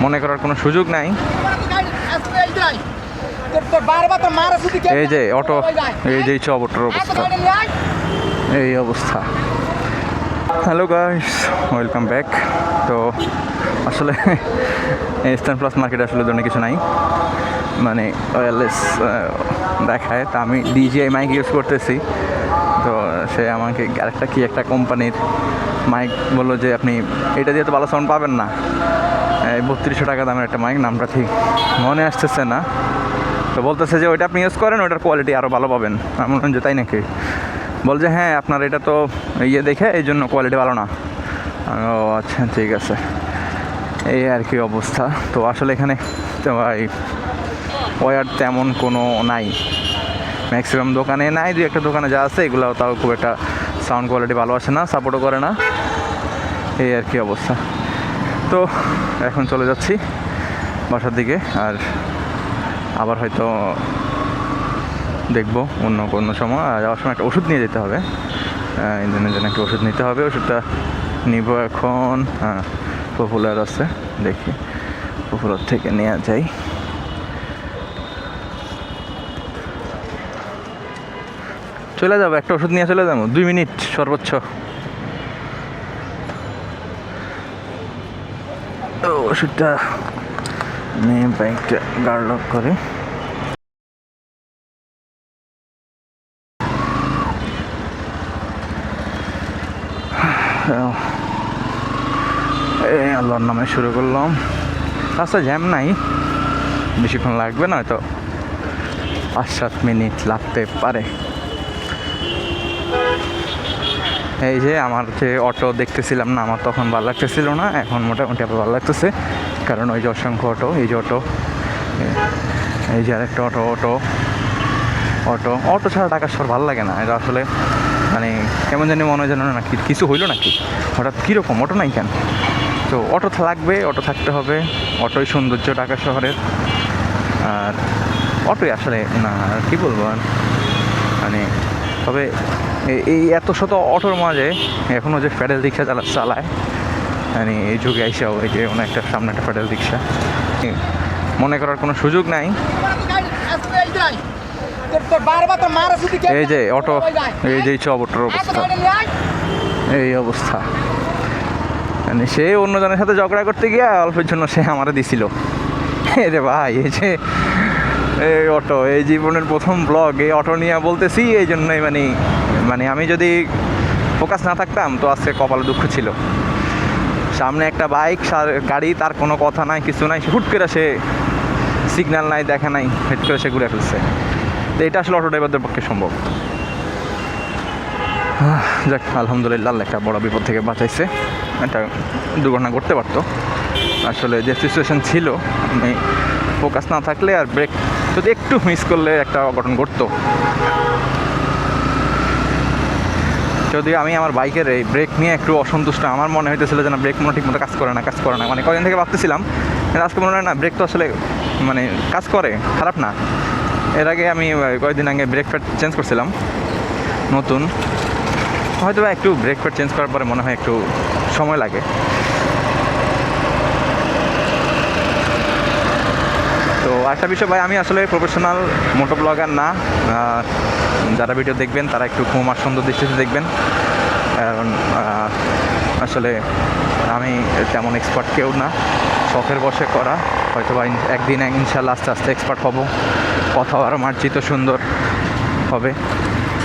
মনে করার কোনো সুযোগ নাই। এই যে অটো, এই যে অটোর অবস্থা, এই অবস্থা। Hello guys, welcome back. তো আসলে ইস্টার্ন প্লাস মার্কেটে আসলে ধরনের কিছু নাই, মানে ওয়্যারলেস দেখায়। তা আমি ডিজিআই মাইক ইউজ করতেছি, তো সে আমাকে আরেকটা কি একটা কোম্পানির মাইক বললো যে আপনি এটা দিয়ে তো ভালো সাউন্ড পাবেন না। 3200 টাকা দামের একটা মাইক, নামটা ঠিক মনে আসতেছে না। তো বলতেছে যে ওইটা আপনি ইউজ করেন, ওইটার কোয়ালিটি আরও ভালো পাবেন। আমি বললাম যে তাই নাকি? বল যে হ্যাঁ, আপনার এটা তো ইয়ে দেখে এই জন্য কোয়ালিটি ভালো না। ও আচ্ছা, ঠিক আছে। এই আর কি অবস্থা। তো আসলে এখানে তো ভাই ওয়্যার তেমন কোনো নাই, ম্যাক্সিমাম দোকানে নাই। দুই একটা দোকানে যা আছে এগুলো তাও খুব একটা সাউন্ড কোয়ালিটি ভালো আসে না, সাপোর্টও করে না। এই আর কি অবস্থা। তো এখন চলে যাচ্ছি বাসার দিকে, আর আবার হয়তো দেখবো অন্য কোনো সময়। আর যাওয়ার সময় একটা ওষুধ নিয়ে যেতে হবে, ইঞ্জিনের জন্য একটা ওষুধ নিতে হবে। ওষুধটা নিব এখন। হ্যাঁ, পপুলার আছে, দেখি পপুলার থেকে নেওয়া যায়। চলে যাবো, একটা ওষুধ নিয়ে চলে যাবো, 2 মিনিট সর্বোচ্চ। তো ওষুধটা নিয়ে বাইকটা গার্ড লক করে আল্লাহর নামে শুরু করলাম। রাস্তা জ্যাম নাই, বেশিক্ষণ লাগবে না, হয়তো 5-7 মিনিট লাগতে পারে। এই যে আমার যে অটো দেখতেছিলাম না, আমার তখন ভালো লাগতেছিল না, এখন মোটামুটি আবার ভালো লাগতেছে। কারণ ওই যে অসংখ্য অটো, এই যে অটো, এই যে আরেকটা অটো, অটো অটো অটো ছাড়া ঢাকা শহর ভালো লাগে না। এটা আসলে মানে কেমন জানি মনে হয় যেন না কিছু হইলো নাকি, হঠাৎ কীরকম অটো নাই কেন? তো অটো লাগবে, অটো থাকতে হবে। অটোই সৌন্দর্য ঢাকা শহরের। আর অটোই আসলে না, আর কী বলবো, আর মানে তবে এই এত শত অটোর মাঝে এখনও যে প্যাডেল রিক্সা চালায়, মানে এই যুগে আইসাও এই যে একটা সামনে একটা প্যাডেল রিক্সা, মনে করার কোনো সুযোগ নাই। এই যে অটো, এই যে অটোর অবস্থা, এই অবস্থা। মানে সে অন্যজনের সাথে ঝগড়া করতে গিয়ে অল্পের জন্য সে আমারে দিছিল। রে ভাই, এই যে এই অটো, এই জীবনের প্রথম ব্লগ এই অটো নিয়ে বলতেছি, এই জন্যই মানে আমি যদি ফোকাস না থাকতাম তো আজকে কপালে দুঃখ ছিল। সামনে একটা বাইক গাড়ি, তার কোনো কথা নাই, কিছু নাই, হুট করে সে সিগন্যাল নাই, দেখা নাই, হুট করে সে ঘুরে ফেলছে। তো এটা আসলে অটো ড্রাইভারদের পক্ষে সম্ভব। যাক, আলহামদুলিল্লাহ, একটা বড় বিপদ থেকে বাঁচাইছে। একটা দুর্ঘটনা ঘটতে পারতো। আসলে যে সিচুয়েশন ছিল, আমি ফোকাস না থাকলে আর ব্রেক যদি একটু মিস করলে একটা অঘটন ঘটতো। যদিও আমি আমার বাইকের এই ব্রেক নিয়ে একটু অসন্তুষ্ট। আমার মনে হইতেছিল যে না, ব্রেক মনে ঠিক মতো কাজ করে না। মানে কদিন থেকে ভাবতেছিলাম, আজকে মনে হয় না ব্রেক তো আসলে মানে কাজ করে, খারাপ না। এর আগে আমি কয়েকদিন আগে ব্রেক প্যাড চেঞ্জ করছিলাম নতুন, হয়তো বা একটু ব্রেক প্যাড চেঞ্জ করার পরে মনে হয় একটু সময় লাগে। তো একটা বিষয় ভাই, আমি আসলে প্রফেশনাল মোটো ব্লগার না। যারা ভিডিও দেখবেন তারা একটু খুব আর সুন্দর দৃষ্টিতে দেখবেন, কারণ আসলে আমি তেমন এক্সপার্ট কেউ না, শখের বসে করা। হয়তো বা একদিন ইনশাল্লাহ আস্তে আস্তে এক্সপার্ট হব, কথাও আরও মার্জিত সুন্দর হবে।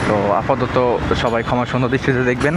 তো আপাতত সবাই ক্ষমা সুন্দর দৃষ্টিতে দেখবেন।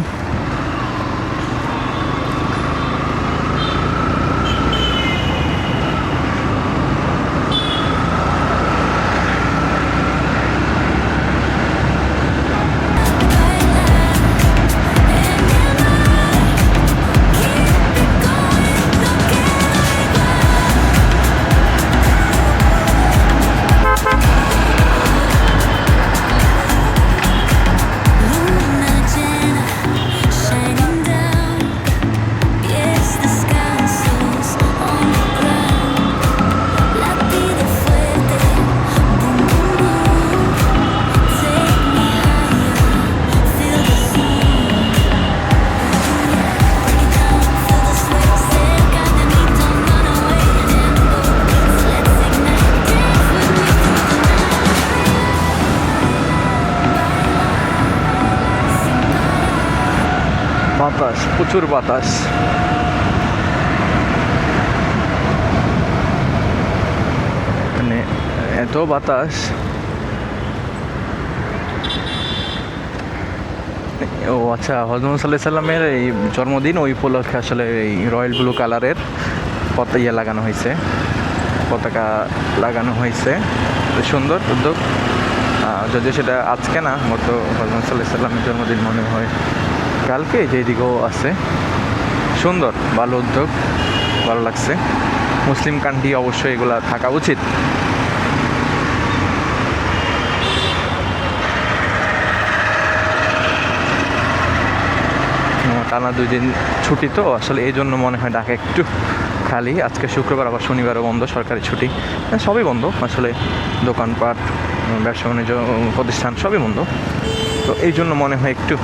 বাতাস, প্রচুর বাতাস। মানে এত বাতাস। ও আচ্ছা, হযরত মুহাম্মদ সাল্লাল্লাহু আলাইহি সাল্লামের এই জন্মদিন, ওই উপলক্ষে আসলে এই রয়্যাল ব্লু কালারের ইয়ে লাগানো হয়েছে, পতাকা লাগানো হয়েছে। সুন্দর উদ্যোগ, যদিও সেটা আজকে না, মতো হযরত মুহাম্মদ সাল্লাল্লাহু আলাইহি সাল্লামের জন্মদিন মনে হয় কালকে, যেদিকেও আছে। সুন্দর, ভালো উদ্যোগ, ভালো লাগছে। মুসলিম কান্ট্রি অবশ্যই এগুলা থাকা উচিত। টানা 2 দিন ছুটি তো আসলে, এই জন্য মনে হয় ঢাকা একটু খালি। আজকে শুক্রবার, আবার শনিবারও বন্ধ, সরকারি ছুটি, সবই বন্ধ আসলে। দোকানপাট, ব্যবসা বাণিজ্য প্রতিষ্ঠান সবই বন্ধ। তো এই জন্য মনে হয় একটু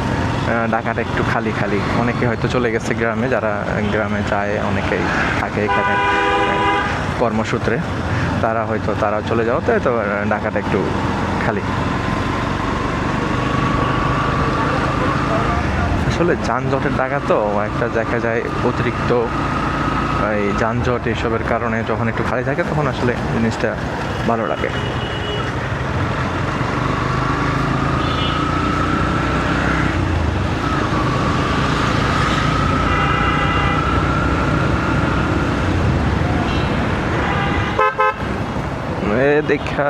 ঢাকাটা একটু খালি খালি। অনেকে হয়তো চলে গেছে গ্রামে, যারা গ্রামে যায়, অনেকেই থাকে এখানে কর্মসূত্রে, তারা চলে যাওয়াতে তো ঢাকাটা একটু খালি। আসলে যানজটের টাকা তো একটা দেখা যায়, অতিরিক্ত এই যানজট এসবের কারণে যখন একটু খালি থাকে তখন আসলে জিনিসটা ভালো লাগে। দেখা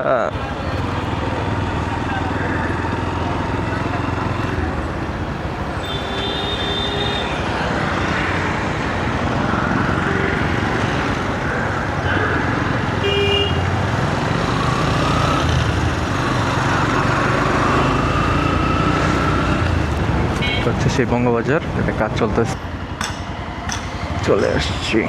হচ্ছে সেই বঙ্গবাজার, এটা কাজ চলতেছে, চলে আসছি।